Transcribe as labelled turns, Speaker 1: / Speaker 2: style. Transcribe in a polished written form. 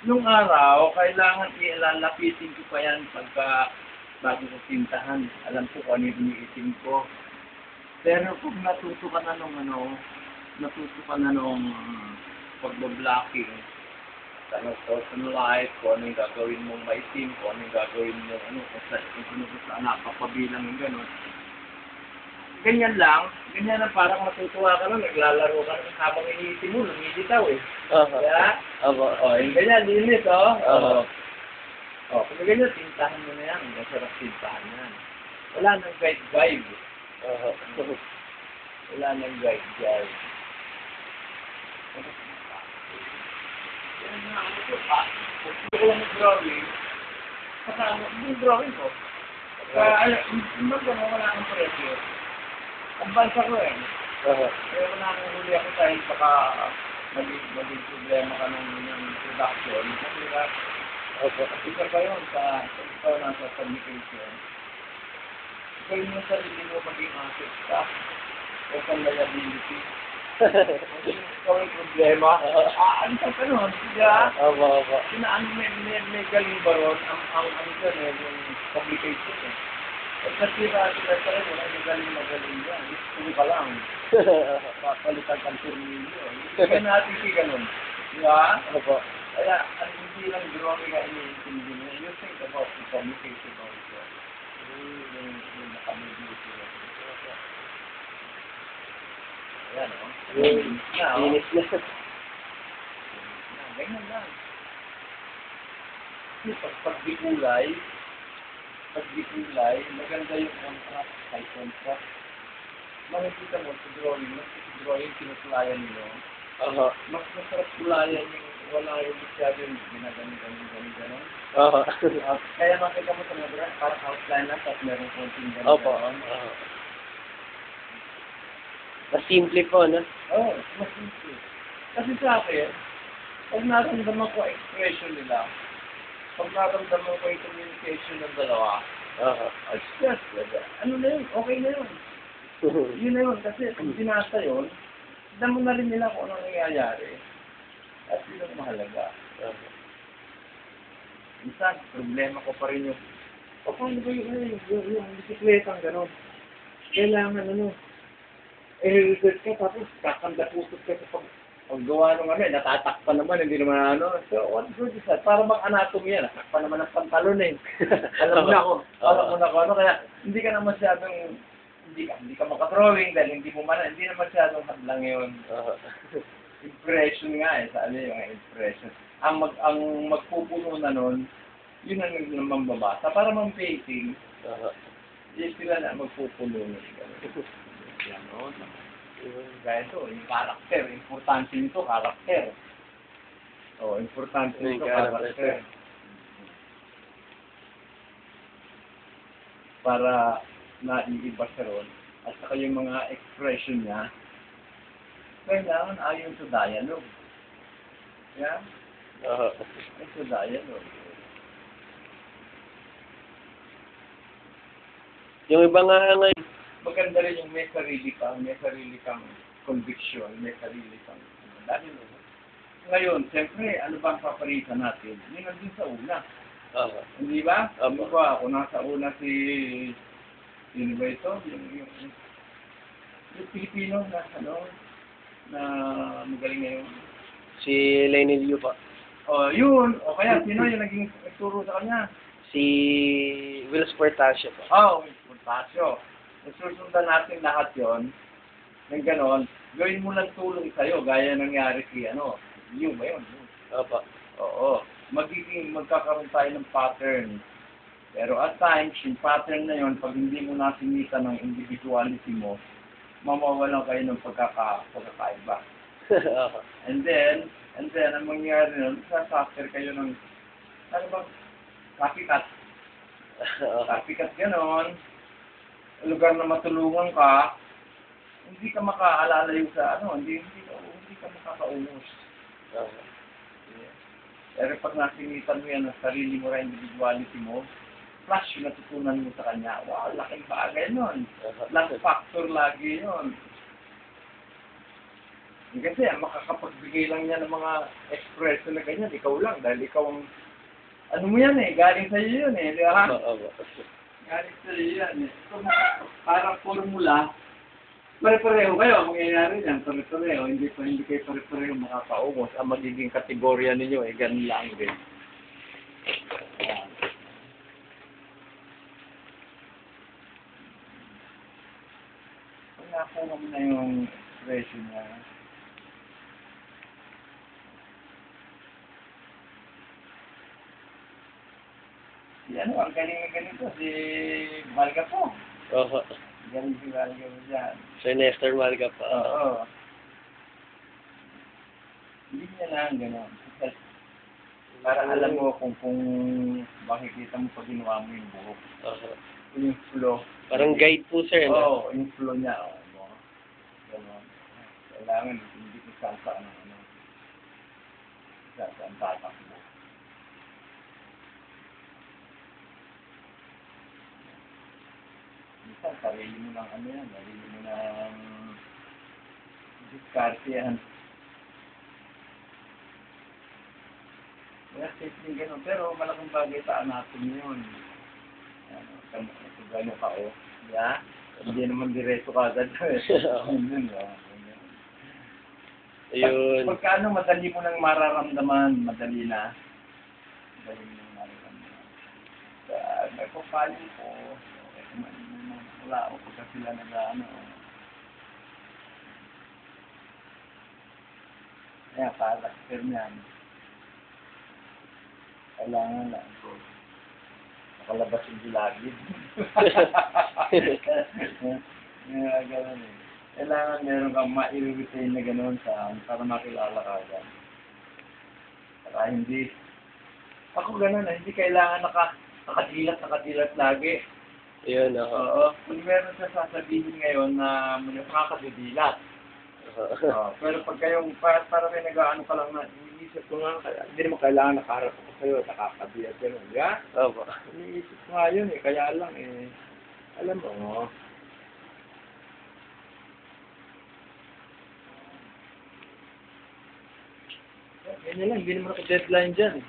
Speaker 1: Nung araw, kailangan ilalapitin ko pa yan bago ko tintahan. Alam ko kung ano yung iniitim ko. Pero kung natuto ka na nung pagbablocking, personal life, kung ano yung gagawin mong maitim, kung ano yung gagawin mong kung saan nakapabilang yung gano'n. Ganyan lang parang matutuwa ka lang, naglalaro ka lang habang iniitim mo, lumilitaw eh. Kaya, yung ganyan, linis kung ganyan, tintahan mo na yan, masarap tintahan yan. Wala nang guide. Wala nang guide. Gusto ko lang mag-drawing, kasama yung drawing ko. Wala kang pressure. Ang bansa ko eh. Pero nakahuli ako dahil baka maging problema ka ng production. Kasi pa yun sa nasa communication. Ikaw yung sarili mo maging asset ka o sa liability. Ikaw yung problema. Ano sa ganun? Diba? May galing ba ron? Ang yung communication eh. Kasi sila sa rin, may galing yan. Gusto ka lang. Papalitan kang tornilyo. Kaya natin si ganun. Diba? Kaya, hindi lang drawing ang iniintindi mo. You think about the communication also. Yung nakamigil sila. Ayan,
Speaker 2: Linis na.
Speaker 1: Ganyan lang. Pagdikulay, maganda yung contrast, high contrast. Makikita mo sa drawing, kinukulayan nyo. Mas masarap kulayan yung wala yung masyado yung gano'n. Kaya makita mo sa mga drawing, parang outline lang, tapos meron konting gano'n.
Speaker 2: Mas simple po, no?
Speaker 1: Mas simple. Kasi sa akin, pag naramdaman ko expression nila, pag naramdaman ko yung communication ng dalawa, stress, ano na yun, okay na yun. Yun na yun, kasi pag binasa yun, damo na rin nila kung ano nangyayari. At yun ang mahalaga. Minsan, problema ko pa rin yung, paano ba yung bisikletang gano'n? Kailangan i-research ka, tapos kakanda-putot ka sa paggawa ng natatakpan naman, hindi naman So, what good is that? Para mag-anatomy yan, natakpan naman ng pantalon eh. Alam mo na ako, kaya hindi ka na masyadong, hindi ka makadrawing dahil hindi na masyadong hadlang yun. Impression nga sabi yung impression. Ang magpupuno na nun, yun ang naman babasa. Para mang-painting, yun sila na magpupuno nun. Yan, Gaya ito, yung karakter. Importante nito, karakter. Importante nito, karakter. Para naiiba siya ron. At saka yung mga expression niya, kailangan ayon sa dialogue. Yan? Ayon sa dialogue.
Speaker 2: Yung iba nga ngayon,
Speaker 1: maganda rin yung may sarili kang conviction, may sarili kang dahil ngayon, siyempre, ano bang papalitan natin? Yung nandun sa una. Hindi ba? Ano ba? Kung nasa una sino ba ito? Yung Pilipino na magaling ngayon.
Speaker 2: si Lenny Liu pa.
Speaker 1: Yun. O kaya, sino yung naging nagturo sa kanya?
Speaker 2: Si Will Sportasio pa.
Speaker 1: Will Sportasio. Nasusundan natin lahat yon ng ganon, gawin mo lang tulong sa'yo, gaya nangyari si Liu ba yun? Oo. Magkakaroon tayo ng pattern. Pero at times, yung pattern na yun, pag hindi mo nasinita ng individuality mo, mamawalan kayo ng pagkakaiba. And then, ang mangyayari nun, sasafter kayo ng, copycat. Copycat ganon. Lugar na matulungan ka, hindi ka makaalala yung sa hindi ka makakaumos. Pero pag nasinitan mo yan ang sarili mo rin, individuality mo, plus yung natutunan mo sa kanya, wow, laking bagay nun. Last factor lagi yun. Kasi makakapagbigay lang niya ng mga espresso na ganyan, ikaw lang. Dahil ikaw ang, ano mo yan eh, galing sa'yo yun eh, di ba?
Speaker 2: Oo.
Speaker 1: Galing sa'yo yan eh. So, parang formula, pare-pareho kayo, ang mangyayari yan, pare-pareho, hindi kayo pare-pareho makakaubos. Ang magiging kategorya ninyo eh, ganun lang din. Ayan. Kung nakuha mo na yung expression niya, si ano, ang galing na ganito, si Malga po.
Speaker 2: Oo.
Speaker 1: Galing si Malga po dyan.
Speaker 2: Sir Nestor Malga pa.
Speaker 1: Oo. Hindi niya lang gano'n. Para alam mo kung makikita mo pag ginawa mo yung buhok.
Speaker 2: Oo.
Speaker 1: Yung flow.
Speaker 2: Parang guide po, sir.
Speaker 1: Oo,
Speaker 2: No?
Speaker 1: yung flow niya. Gano'n. Kailangan hindi ko salsa ng ano. Salsa ang tatak mo. Minsan, sarili mo ng ano yan. Sarili mo ng diskarte yan. Kaya simple gano'n. Pero malaking bagay sa anatomy yun. Ano, kung gano'n ka o. Yeah? Hindi naman diretso ka agad. Yun,
Speaker 2: Ayun.
Speaker 1: pagka ano, madali mo nang mararamdaman. Madali na. Madali mo nang mararamdaman. Nagpapali ko. Wala ako pagka sila nag-ano. Kaya karakter niyan. Kailangan lang. Nakalabas yung gilagid. Gano'n eh. Kailangan meron kang ma-retain na gano'n para makilala ka agad. Para hindi. Ako gano'n eh. Hindi kailangan nakadilat lagi.
Speaker 2: Ayun, ako.
Speaker 1: Oo. Kung meron siya sasabihin ngayon na makakadidilat. Pero pag kayong para may nag-ano ka lang na iniisip ko nga, hindi naman kailangan nakaharap ako sa'yo, nakakabiyak gano'n, di ba?
Speaker 2: Opo.
Speaker 1: Iniisip ko nga yun eh, kaya lang eh, alam mo, ganyan lang, hindi naman ako deadline dyan eh.